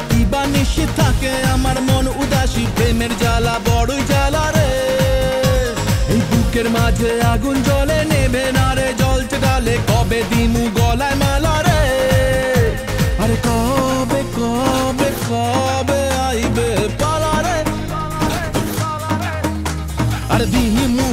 কি বা নিশি থাকে আমার মন উদাসী প্রেমের জ্বালা বড়ই জ্বালা রে এই বুকের মাঝে আগুন জ্বলে নেবে না রে জ্বলছে ডালে কবে দিমু গলায় মালা রে আরে কবে কবে কবে আইবে পালা রে আরে দিমু